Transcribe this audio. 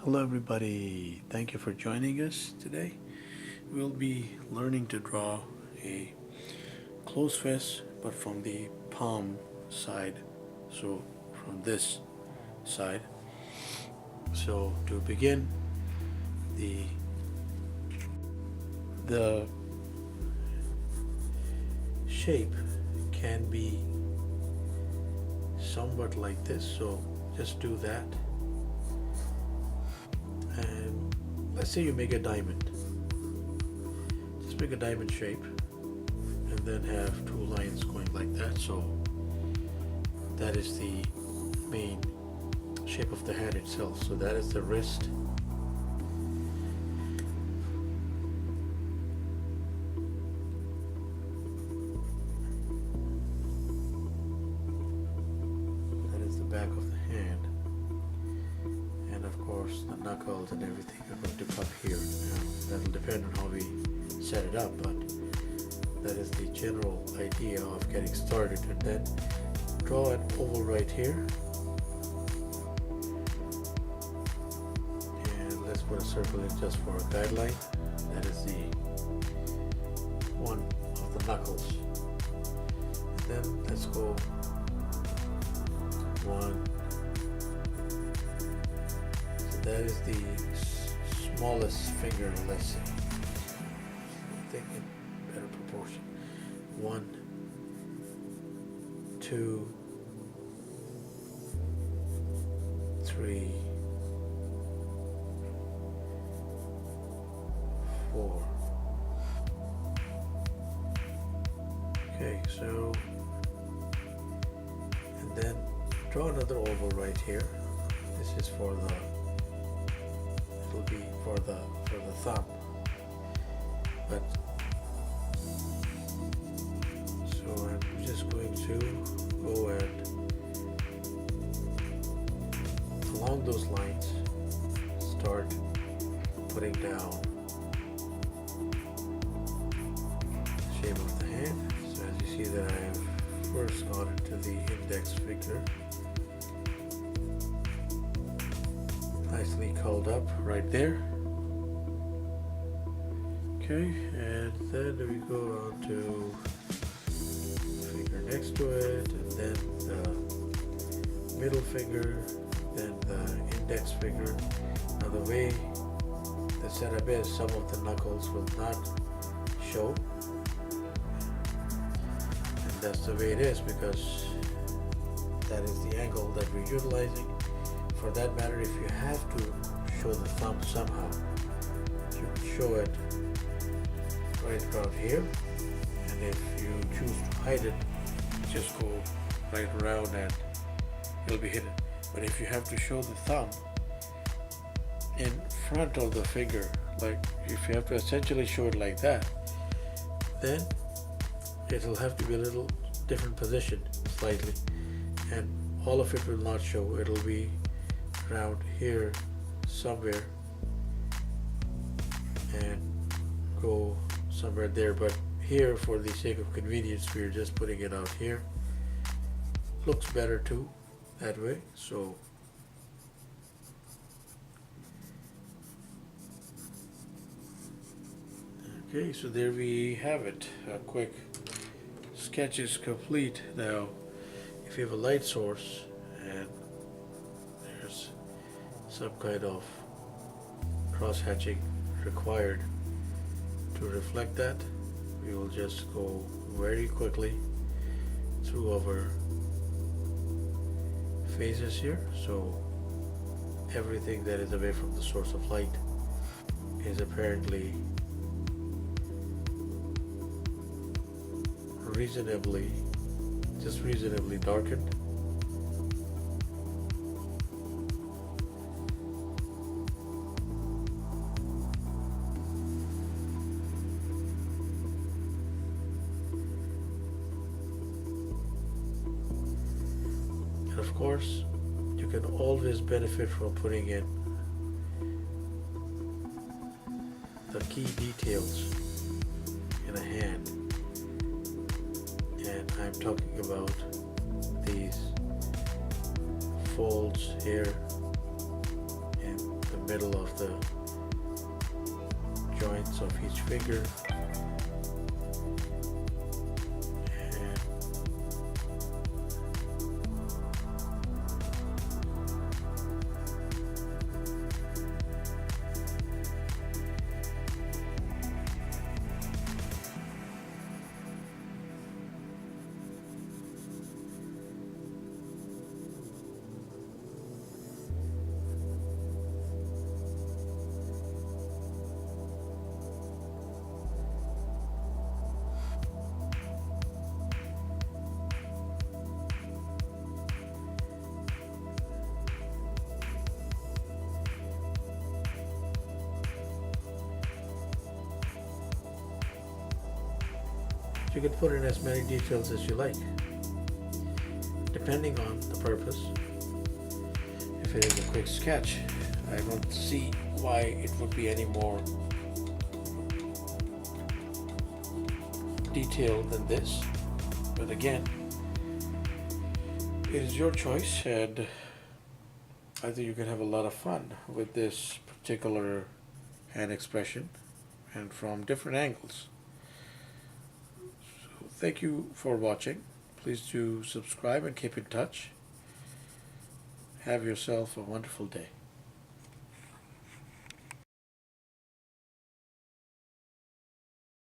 Hello everybody, thank you for joining us today. We'll be learning to draw a close fist but from the palm side, so from this side. So to begin, the shape can be somewhat like this, so just do that. And let's say you make a diamond. Just make a diamond shape and then have two lines going like that. So that is the main shape of the hand itself. So that is the wrist. That is the back of the hand. And of course the knuckles and everything are going to come here. Now, that'll depend on how we set it up, but that is the general idea of getting started. And then draw an oval right here, and let's put a circle in just for a guideline. That is the one of the knuckles. And then let's go one. That is the smallest finger, let's say. I think in better proportion. 1, 2, 3, 4. Okay, so, and then draw another oval right here. This is for the will be for the thumb, but so I'm just going to go and along those lines start putting down the shape of the hand. So as you see that I have first gone into the index finger, nicely curled up right there. Okay, and then we go on to the finger next to it, and then the middle finger, then the index finger. Now the way the setup is, some of the knuckles will not show, and that's the way it is because that is the angle that we're utilizing. For that matter, if you have to show the thumb somehow, you can show it right around here, and if you choose to hide it, just go right around and it'll be hidden. But if you have to show the thumb in front of the finger, like if you have to essentially show it like that, then it'll have to be a little different position slightly, and all of it will not show. It'll be around here somewhere and go somewhere there, but here for the sake of convenience we're just putting it out here. Looks better too that way. So okay, so there we have it. A quick sketch is complete. Now if you have a light source and there's some kind of cross-hatching required to reflect that, we will just go very quickly through our phases here. So everything that is away from the source of light is apparently reasonably darkened. Of course, you can always benefit from putting in the key details in a hand, and I'm talking about these folds here in the middle of the joints of each finger. And you can put in as many details as you like, depending on the purpose. If it is a quick sketch, I don't see why it would be any more detailed than this. But again, it is your choice, and I think you can have a lot of fun with this particular hand expression and from different angles. So thank you for watching. Please do subscribe and keep in touch. Have yourself a wonderful day.